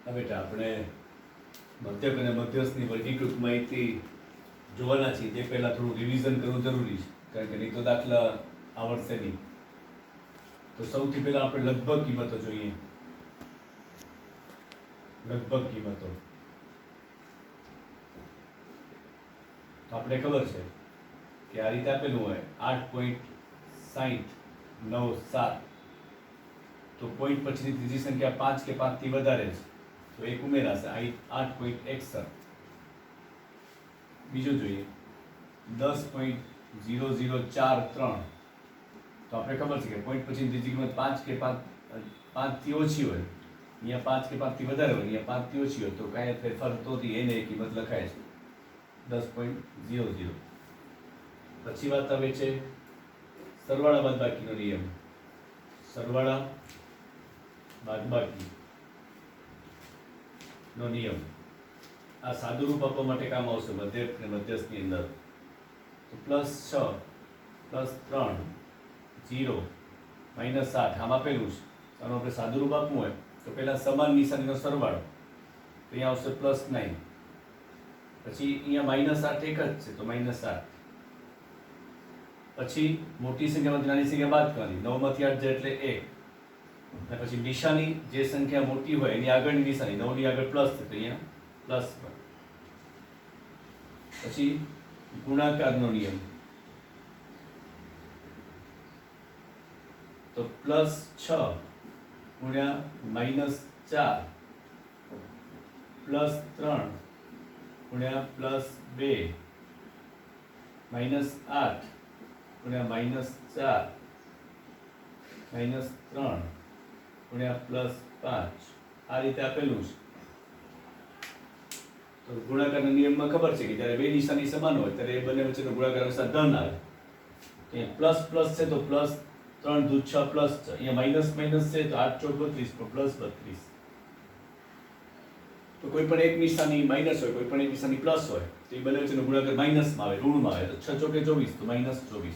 હા બેટા, આપણે મધ્યક અને મધ્યસ્થની વર્ગીકૃત માહિતી જોવાના છીએ તે પહેલાં થોડું રિવિઝન કરવું જરૂરી છે, કારણ કે નહીં તો દાખલા આવડશે નહીં. તો સૌથી પહેલાં આપણે લગભગ કિંમતો જોઈએ. લગભગ કિંમતો તો આપણે ખબર છે કે આ રીતે આપેલું હોય 8.6097, તો પોઈન્ટ પછીની ત્રીજી સંખ્યા 5 કે 5 થી વધારે છે તો એક ઉમેરાશે, 8.61. બીજું જોઈએ 10.0043, તો આપણે ખબર છે કે પોઈન્ટ પછી ત્રીજી કિંમત 5 કે 5 થી ઓછી હોય, અહીંયા 5 કે 5 થી વધારે હોય, અહીંયા 5 થી ઓછી હોય, તો કાંઈ ફેરફાર તો એને એ કિંમત લખાય છે 10.00. પછી વાત આવે છે સરવાળા બાદબાકીનો નિયમ. સરવાળા બાદબાકી નો નિયમ આ સાદુરૂપ આપવા માટે કામ આવશે મધ્યક અને મધ્યસ્થની અંદર. તો +6 +3 0 -8 આમ આપેલું છે. આનું આપણે સાદુરૂપ આપવું હોય તો પહેલા સમાન નિશાનીનો સરવાળો, તો અહીંયા આવશે +9. પછી અહીંયા -8 એક જ છે તો -8. પછી મોટી સંખ્યામાંથી નાની સંખ્યા બાદ કરવાની, 9 માંથી 8 જાય એટલે 1. અને પછી નિશાની જે સંખ્યા મોટી હોય એની આગળની નિશાની 9 ની આગળ પ્લસ છે તો અહીંયા +1. પછી ગુણાકારનો નિયમ, તો +6 ગુણ્યા -4 +3 ગુણ્યા +2 -8 ગુણ્યા -4 -3 ગુણ્યા +5 આ રીતે આપેલું છે. તો ગુણાકારના નિયમમાં ખબર છે કે જ્યારે બે નિશાની સમાન હોય ત્યારે એ બંને વચ્ચેનો ગુણાકાર હંમેશા ધન આવે. અહીંયા પ્લસ પ્લસ છે તો +3 દૂ 6 +6, અહીંયા માઇનસ માઇનસ છે તો 8 ચોક 32 તો +32. તો કોઈ પણ એક નિશાની માઇનસ હોય, કોઈ પણ એક નિશાની પ્લસ હોય તો એ બંને વચ્ચેનો ગુણાકાર માઇનસમાં આવે, ઋણમાં આવે. તો 6 ચોકે 24 તો -24,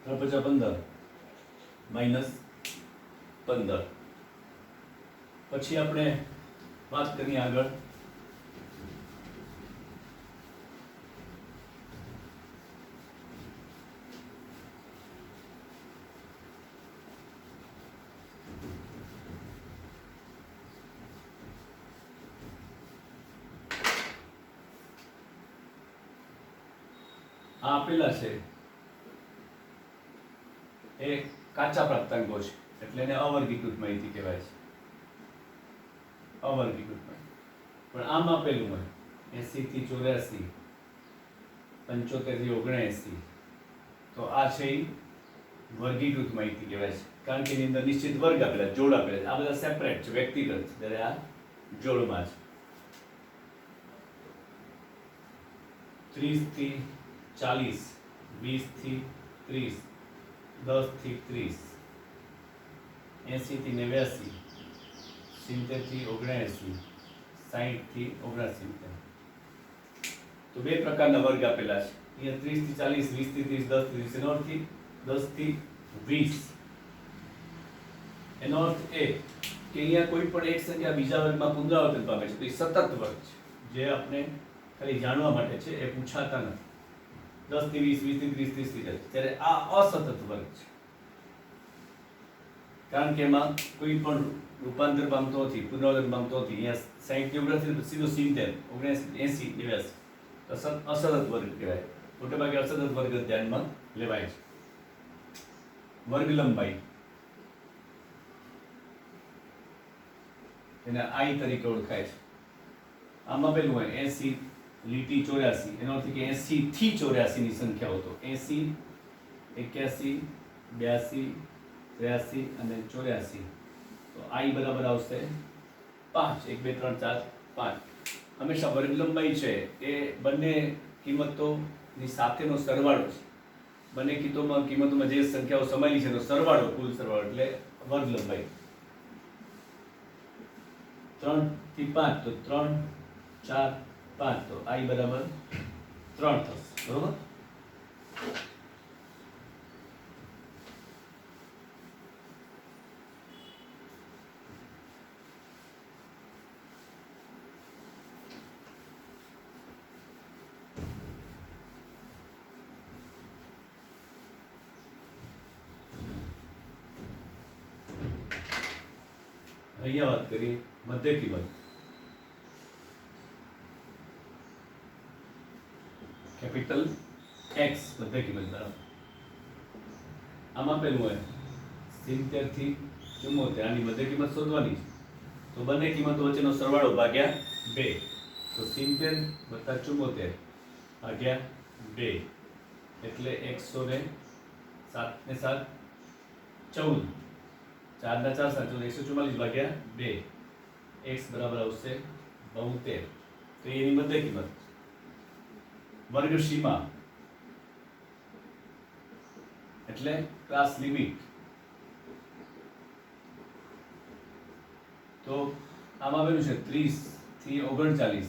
3 × 15 -15. પછી આપણે વાત કરીએ આગળ આ આપેલા છે એ કાચા પ્રાપ્તાંકો છે એટલે એને અવર્ગીકૃત માહિતી કહેવાય છે. અવર્ગીકૃત માહિતી. પણ આમ આપેલું હોય 80 થી 84, 75 થી 79, તો આ છે એ વર્ગીકૃત માહિતી કહેવાય છે, કારણ કે એની અંદર નિશ્ચિત વર્ગ આપેલા, જોડ આપેલા છે. આ બધા સેપરેટ છે, વ્યક્તિગત છે, જ્યારે આ જોડમાં છે. 30 થી 40, 20 થી 30, 10 થી 30, 80 થી 89, 70 થી 79, 60 થી 69. તો બે પ્રકારના વર્ગ આપેલા છે. અહીંયા 30 થી 40, 20 થી 30, 10 થી 30, એનો અર્થ 10 થી 20. એનો અર્થ એ કે અહીંયા કોઈ પણ એક સંખ્યા બીજા વર્ગમાં પુનરાવર્તન પામે છે તો એ સતત વર્ગ છે, જે આપણે ખાલી જાણવા માટે છે, એ પૂછાતા નથી. 10 થી 20, 20 થી 30, 30 થી જાય, ત્યારે આ અસતત વર્ગ છે, કારણ કે એમાં કોઈ પણ રૂપાંતર પામતો નથી, પુનરાવર્તન પામતો નથી. અહીંયા 60 થી 89 સીધો 70, 79, 80, 89 અસતત વર્ગ કહેવાય. મોટેભાગે અસતત વર્ગ ધ્યાનમાં લેવાય છે. વર્ગ લંબાઈ એને I તરીકે ઓળખાય છે. આમાં આપેલું હોય 80 લીટી 84, એનો અર્થ કે 80 થી 84 ની સંખ્યાઓ, તો 80, 81, 82, 83 અને 84. તો I બરાબર આવશે 5. 1 2 3 4 5. હંમેશા વર્ગ લંબાઈ છે એ બંને કિંમતોની સાથેનો સરવાળો છે. બંને કિંમતોમાં જે સંખ્યાઓ સમાયેલી છે એનો સરવાળો, કુલ સરવાળો એટલે વર્ગ લંબાઈ. 3 થી 5 તો 3, 4, 5, તો I બરાબર 3 થશે. બરોબર. અહીંયા વાત કરીએ મધ્ય કિંમત. કેપિટલ એક્સ મધ્ય કિંમત બરાબર. આમાં પેલું હોય 70 થી 74, આની મધ્ય કિંમત શોધવાની છે. તો બંને કિંમતો વચ્ચેનો સરવાળો ભાગ્યા 2. તો 70 વત્તા 74 ભાગ્યા 2 એટલે 107 ને 7 14, 4 ના 4 7 144 ભાગ્યા 2, x બરાબર આવશે 72. તો એની મધ્ય કિંમત. વર્ગ સીમા એટલે ક્લાસ લિમિટ. તો આમાં આવેલું છે 30 થી 39,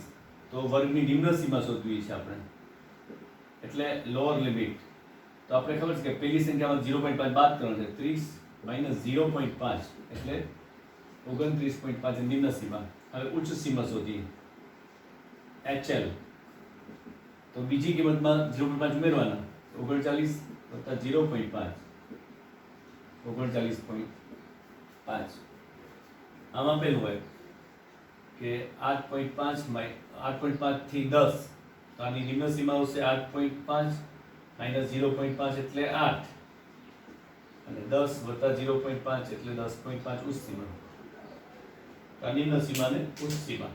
તો વર્ગની નિમ્ન સીમા શોધવી છે આપણે, એટલે લોઅર લિમિટ. તો આપણે ખબર છે કે પહેલી સંખ્યામાં 0.5 બાદ કરવાનો છે, 30 - 0.5 એટલે 29.5 નિમ્ન સીમા. હવે ઉચ્ચ સીમા શોધીએ HL. તો બીજી કિંમતમાં 0.5 ઉમેરવાના, 39 વત્તા 0.5 39.5. આમાં પેલું હોય કે 8.5 થી 10, તો આની નિમ્ન સીમા આવશે 8.5 - 0.5 એટલે 8, અને 10 વત્તા 0.5 એટલે 10.5 ઉચ્ચ સીમા. તો આ નિમ્ન સીમા ને ઉચ્ચ સીમા.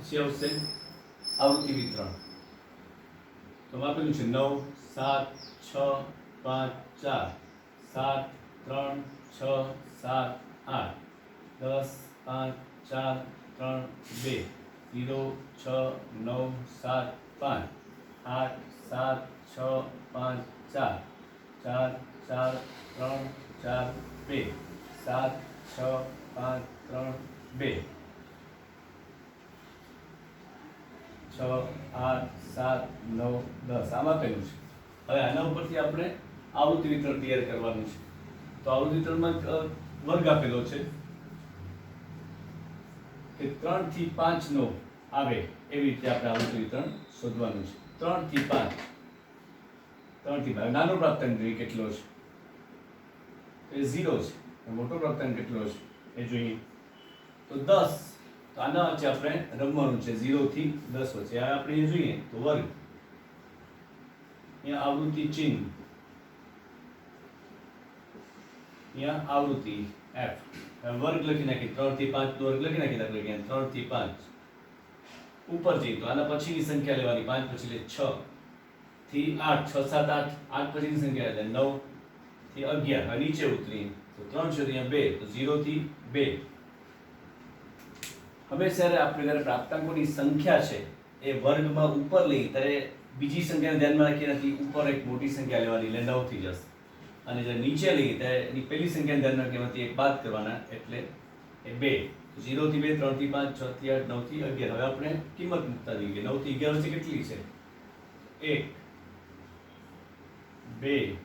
પછી આવશે આવૃત્તિ વિતરણ. તો આપેલું છે 9 7 6 5 4 7 3 6 7 8 10 5 4 3 2 0 6 9 7 5 8 7 6 5 4 4 4 3 4 2 7 6 5 3 2 6 8 7 9 10. આમાં પેલું છે. હવે આના ઉપરથી આપણે આવૃત્તિ વિતરણ તૈયાર કરવાનું છે. તો આવૃત્તિ વિતરણમાં વર્ગ આપેલો છે કે 3 થી 5 નો આવે એવી રીતે આપણે આવૃત્તિ વિતરણ શોધવાનું છે. 3 થી 5, 3 થી 5. નાનો પ્રાપ્તાંક જોઈએ કેટલો છે, તો એ 0 છે. મોટો પ્રાપ્તાંક કેટલો છે એ જોઈએ તો 10. તો આના વચ્ચે આપણે રમવાનું છે, 0 થી 10 વચ્ચે. આ આપણે એ જોઈએ તો વર્ગ, અહીંયા આવૃત્તિ ચિહ્ન, અહીંયા આવૃત્તિ f. વર્ગ લખી નાખી, 3 થી 5 નો વર્ગ લખી નાખી. દાખલા કે 3 થી 5 ઉપર જઈએ તો આના પછીની સંખ્યા લેવાની, 5 પછી એટલે 6 થી 8, 6 7 8, 8 પછીની સંખ્યા એટલે 9 થી 11. હવે નીચે ઉતરી તો 3 છે, અહીંયા 2, તો 0 થી 2. હંમેશા આપણે જ્યારે પ્રાપ્તાંકોની સંખ્યા છે એ વર્ગમાં ઉપર લઈ ત્યારે બીજી સંખ્યાને ધ્યાનમાં રાખી ઉપર એક મોટી સંખ્યા લેવાની એટલે 9 થઈ જશે, અને જ્યારે નીચે લઈ ત્યારે એની પહેલી સંખ્યાને ધ્યાનમાં રાખી એક બાદ કરવાના એટલે એ 2. 0 થી 2, 3 થી 5, 6 થી 8, 9 થી 11. હવે આપણે કિંમત મૂકતા જઈએ કે 9 થી 11 વચ્ચે કેટલી છે? 1 2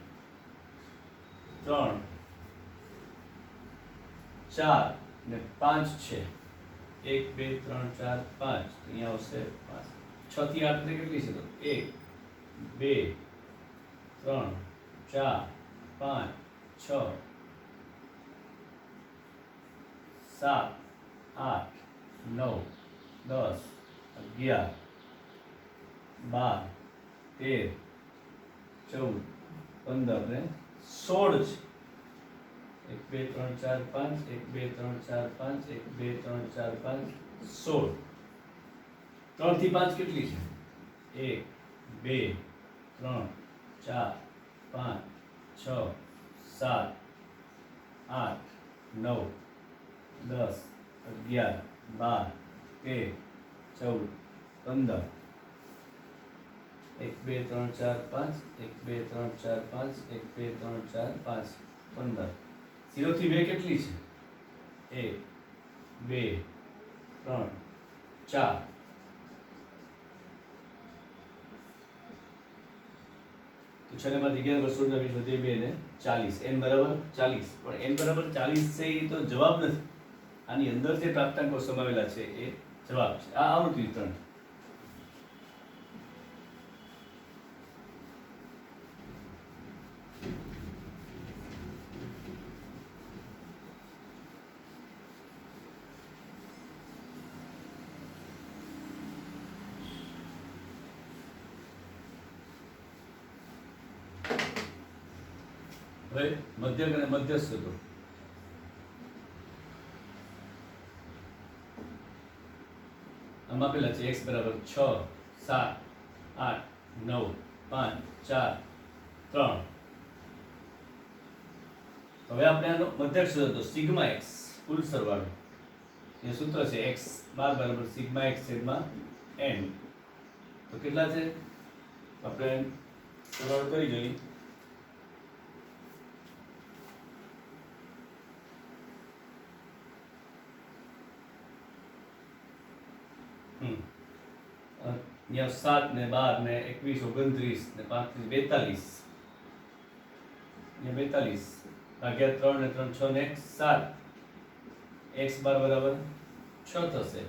3 4 ને 5 છે. 1 2 3 4 5, અહીંયા આવશે 5. 6 થી 8 ને કેટલી છે? તો 1 2 3 4 5 6 7 8 9 10 11 12 13 14 15 ને 16 છે. 1 2 3 4 5, 1 2 3 4 5, 1 2 3 4 5 16. 3 થી 5 કેટલી છે? 1 2 3 4 5 6 7 8 9 10 11 12 13 14 15. 1 2 3 4 5, 1 2 3 4 5, 1 2 3 4 5 15. 0 થી 2 કેટલી છે? 1 2 3 4. તો 6 ને 5 11 + 16 20 વધે 2 ને 40 n બરાબર 40 પણ n બરાબર 40 છે એ તો જવાબ નથી, આની અંદર જે પ્રાપ્તાંકો સમાવેલા છે એ જવાબ છે. આ આવૃત્તિ વિતરણ. હવે મધ્યક અને મધ્યસ્થ હતો. આમ આપેલા છે x બરાબર 6 7 8 9 5 4 3. હવે આપણે આનો મધ્યક શોધો તો સિગ્મા x કુલ સરવાળો એ સૂત્ર છે x બાર બરાબર સિગ્મા x છેદમાં n. તો કેટલા છે આપણે સરવાળો કરી જોઈએ. यहाँ 7 ने 12 ने 21 29 ने 35 42 यहाँ 42 भाग्या 3 ने 3 6 ने 7 x बार बराबर 6 થશે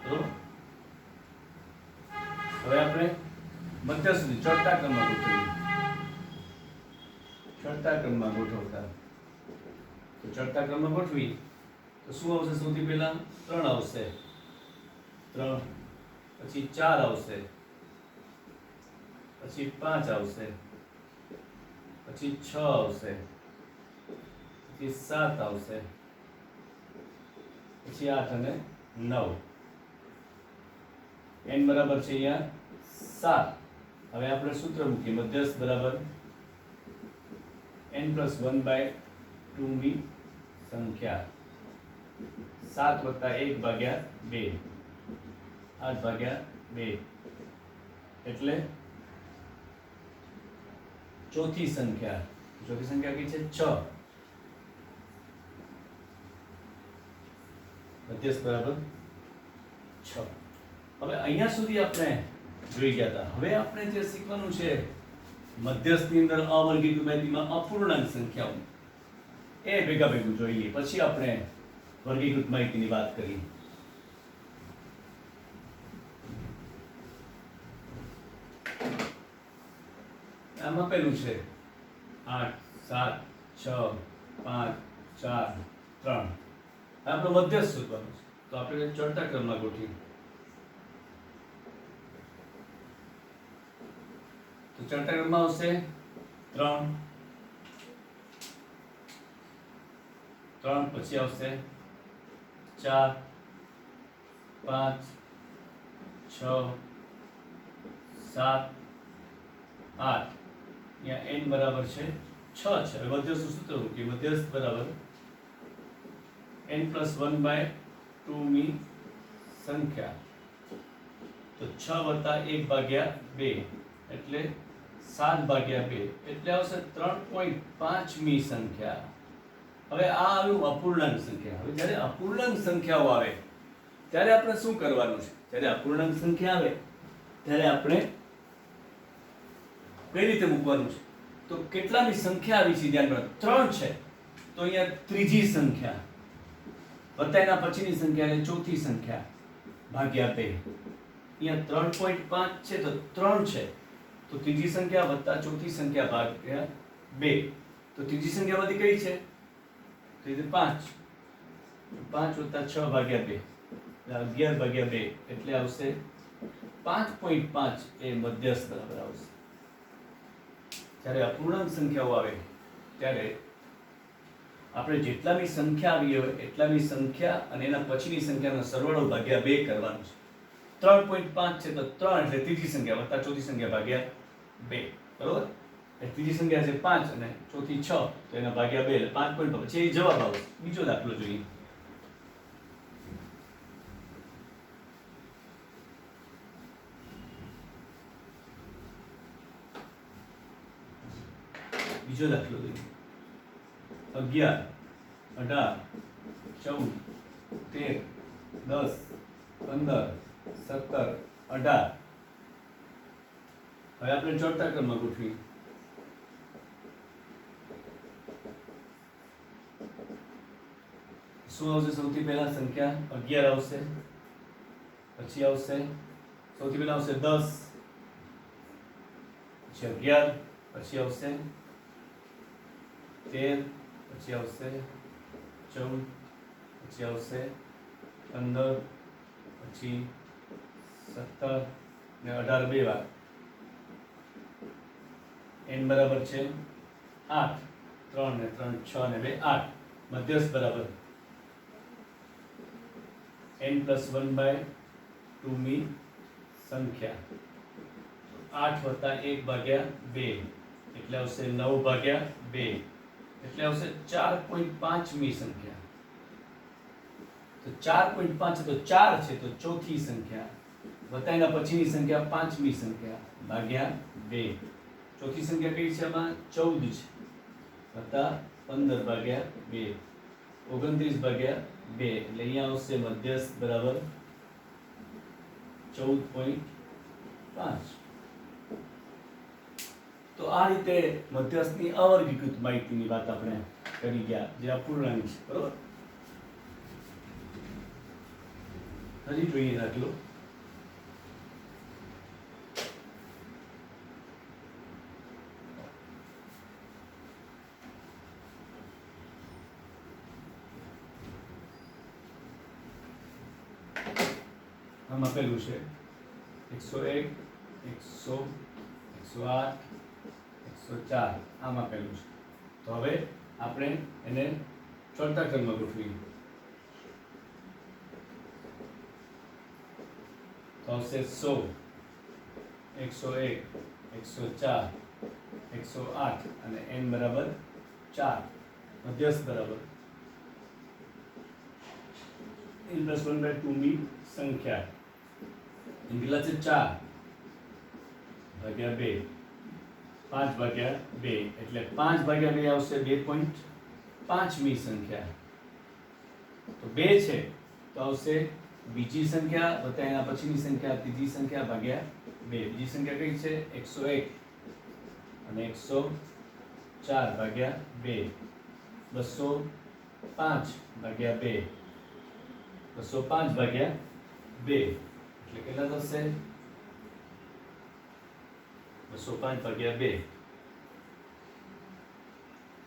બરોબર. હવે આપણે મધ્ય સુધી ચડતા ક્રમમાં ગોઠવીએ. ચડતા ક્રમમાં ગોઠવતા તો ચડતા ક્રમમાં ગોઠવી તો શું આવશે? સૌથી પહેલા 3 આવશે, 3 પછી 4 આવશે, પછી 5 આવશે, પછી 6 આવશે, પછી 7 આવશે, પછી 8 અને 9. n બરાબર છે અહીંયા 7. હવે આપણે સૂત્ર મૂકીએ મધ્યસ્થ બરાબર n + 1/2 ની સંખ્યા 7 + 1 ભાગ્યા 2 8 ભાગ્યા 2 એટલે ચોથી સંખ્યા. ચોથી સંખ્યા કઈ છે? 6. મધ્યસ્થ બરાબર 6. હવે અહીંયા સુધી આપણે જોઈ ગયા હતા. હવે આપણે જે શીખવાનું છે મધ્યસ્થની અંદર અવર્ગીકૃત માહિતીમાં અપૂર્ણાંક સંખ્યાઓ એ ભેગા ભેગું જોઈએ, પછી આપણે વર્ગીકૃત માહિતીની વાત કરીએ. આમાં પેલું છે 8 7 6 5 4 3. આપણો મધ્યસ્થ શોધવાનો છે તો આપણે ચડતા ક્રમમાં ગોઠવીએ. તો ચડતા ક્રમમાં આવશે 3 3 પછી આવશે 4 5 6 7 8. यहाँ n बराबर છે 6 છે. હવે મધ્યસ્થ સૂત્ર કે મધ્યસ્થ બરાબર n + 1/2 ની સંખ્યા. તો 6 + 1 ભાગ્યા 2 એટલે 7 ભાગ્યા 2 એટલે આવશે 3.5 મી સંખ્યા. હવે આ આવ્યું અપૂર્ણાંક સંખ્યા. હવે જ્યારે અપૂર્ણાંક સંખ્યાઓ આવે ત્યારે આપણે શું કરવાનું છે? જ્યારે અપૂર્ણાંક સંખ્યા આવે ત્યારે આપણે કઈ રીતે મૂકવાનું છે? તો કેટલાની સંખ્યા આવી છે ધ્યાન રાખો. 3 છે તો અહીંયા ત્રીજી સંખ્યા વત્તા એના પછીની સંખ્યા એટલે ચોથી સંખ્યા ભાગ્યા 2. અહીંયા 3.5 છે તો 3 છે તો ત્રીજી સંખ્યા વત્તા ચોથી સંખ્યા ભાગ્યા 2. તો ત્રીજી સંખ્યા બધી કઈ છે? તો એ 5. 5 + 6 ભાગ્યા 2 11 ભાગ્યા 2 એટલે આવશે 5.5 એ મધ્યસ્થ બરાબર આવશે. જ્યારે અપૂર્ણાંક સંખ્યાઓ આવે ત્યારે આપણે જેટલાની સંખ્યા આવી હોય એટલાની સંખ્યા અને એના પછીની સંખ્યાનો સરવાળો ભાગ્યા 2 કરવાનો છે. 3.5 છે તો 3 એટલે ત્રીજી સંખ્યા વત્તા ચોથી સંખ્યા ભાગ્યા 2. બરોબર? એ ત્રીજી સંખ્યા છે 5 અને ચોથી 6 તો એના ભાગ્યા 2 એટલે 5.5. પછી એ જવાબ આવશે. બીજો દાખલો જોઈએ. બીજો દાખલો જોઈએ. 11 18 14 13 10 15 17 18. હવે આપણે ચડતા ક્રમમાં ગોઠવીએ. શું આવશે? સૌથી પહેલા સંખ્યા 11 આવશે, પછી આવશે સૌથી પહેલા આવશે 10, પછી 11, પછી આવશે 13, પછી આવશે 14, પછી આવશે 15, પછી 17 ને 18 બે વાર. n બરાબર છે 8, 3 ને 3 6 ને 2 8. મધ્યસ્થ બરાબર n+1/2 મી સંખ્યા. 8 + 1/2 એટલે આવશે 9/2 એટલે આવશે 4.5 મી સંખ્યા. તો 4.5 તો 4 છે તો ચોથી સંખ્યા વત્તા એના પછીની સંખ્યા પાંચમી સંખ્યા ભાગ્યા 2. ચોથી સંખ્યા કઈ છે? આમાં 14 છે વત્તા 15/2 29/2 એટલે અહીંયા આવશે મધ્યસ્થ બરાબર 14.5. તો આ રીતે મધ્યસ્થની અવર્ગીકૃત માહિતીની વાત આપણે કરી ગયા, જે અપૂર્ણાંક છે. બરોબર. હજી જોઈએ દાખલો. આમાં પેલું છે 101, 100, 108, 104. આમાં પેલું છે. તો હવે આપણે એને ચડતા ક્રમમાં ગોઠવીએ. તો આવશે 100, 101, 104, 108 અને n બરાબર 4. મધ્યસ્થ બરાબર n+1/2 મી સંખ્યા. એમ કેટલા છે? 4/2, 5/2 એટલે 5/2 આવશે 2.5 મી સંખ્યા. તો 2 છે તો આવશે બીજી સંખ્યા વત્તા એના પછીની સંખ્યા ત્રીજી સંખ્યા ભાગ્યા 2. બીજી સંખ્યા કઈ છે? 101 અને 104/2, 205/2, 205/2 એટલે કેટલા થશે? 205/2,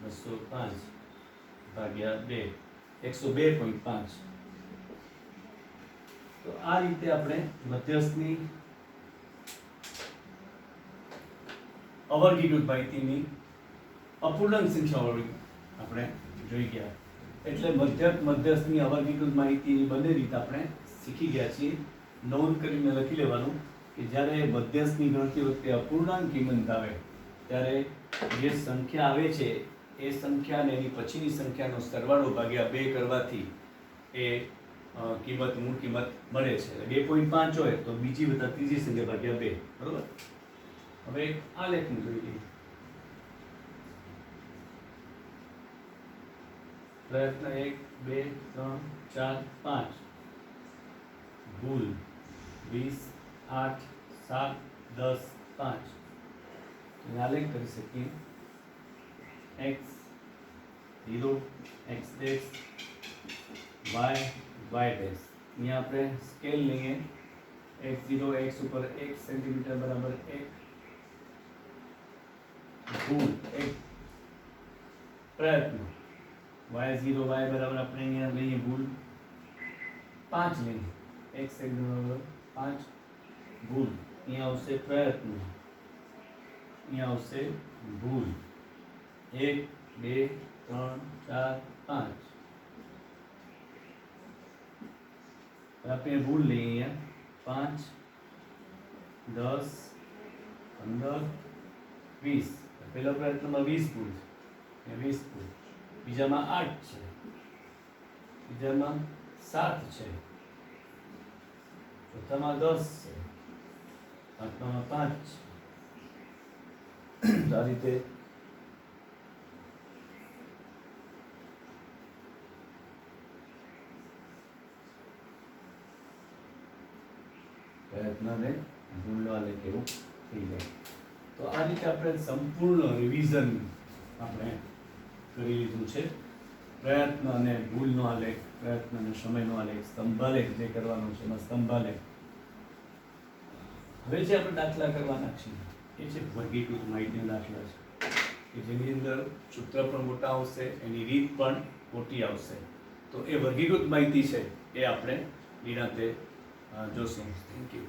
205/2 102.5. તો આ રીતે આપણે મધ્યસ્થની અવર્ગીકૃત માહિતીની અપૂર્ણાંક સંખ્યાઓ આપણે જોઈ ગયા. એટલે મધ્યસ્થની અવર્ગીકૃત માહિતીની બંને રીત આપણે શીખી ગયા છીએ. નોંધ કરીને લખી લેવાનું કે જ્યારે મધ્યસ્થની ગણતરી વખતે અપૂર્ણાંક કિંમત આવે ત્યારે જે સંખ્યા આવે છે એ સંખ્યાને એની પછીની સંખ્યાનો સરવાળો ભાગ્યા 2 કરવાથી એ કિંમત મૂળ કિંમત મળે છે. 2.5 હોય તો બીજી વત્તા ત્રીજી સંખ્યા ભાગ્યા 2. બરોબર. હવે આ લેખનું જોઈ લઈએ. પ્રયત્ન 1, 2, 3, 4, 5. ભૂલ 20, 8, 7, 10, 5. તો આલેખ કરી શકીએ. x 0, x dash, y dash. અહીંયા આપણે સ્કેલ લઈએ. x0 x ઉપર 1 સેન્ટીમીટર બરાબર 1. ભૂલ 1. પ્રયત્ન y0 y બરાબર આપણે અહીંયા લઈએ ભૂલ 5 લઈએ. x centimetre 5. ભૂલ અહીંયા આવશે પ્રયત્ન, અહીંયા આવશે ભૂલ 1, 2, 3, 4, 5. આપણે ભૂલ લઈએ અહીંયા 5, 10, 15, 20. પહેલા પ્રયત્નમાં 20 ભૂલ છે, 20 ભૂલ. બીજામાં 8 છે, બીજામાં 7 છે, ચોથામાં 10 છે, પાંચમામાં 5 છે. આ રીતે પ્રયત્નને ભૂલવા લે કેવું થઈ જાય. તો આ રીતે આપણે સંપૂર્ણ રિવિઝન આપણે કરી લીધું છે. પ્રયત્ન અને ભૂલનો આલેખ, પ્રયત્ન અને સમયનો આલેખ, સ્તંભાલેખ જે કરવાનો છે એમાં સ્તંભાલેખ. હવે જે આપણે દાખલા કરવાના છીએ એ છે વર્ગીકૃત માહિતીના દાખલા છે કે જેની અંદર સૂત્ર પણ મોટા આવશે, એની રીત પણ મોટી આવશે. તો એ વર્ગીકૃત માહિતી છે એ આપણે નિરાંતે જોશું. Thank you.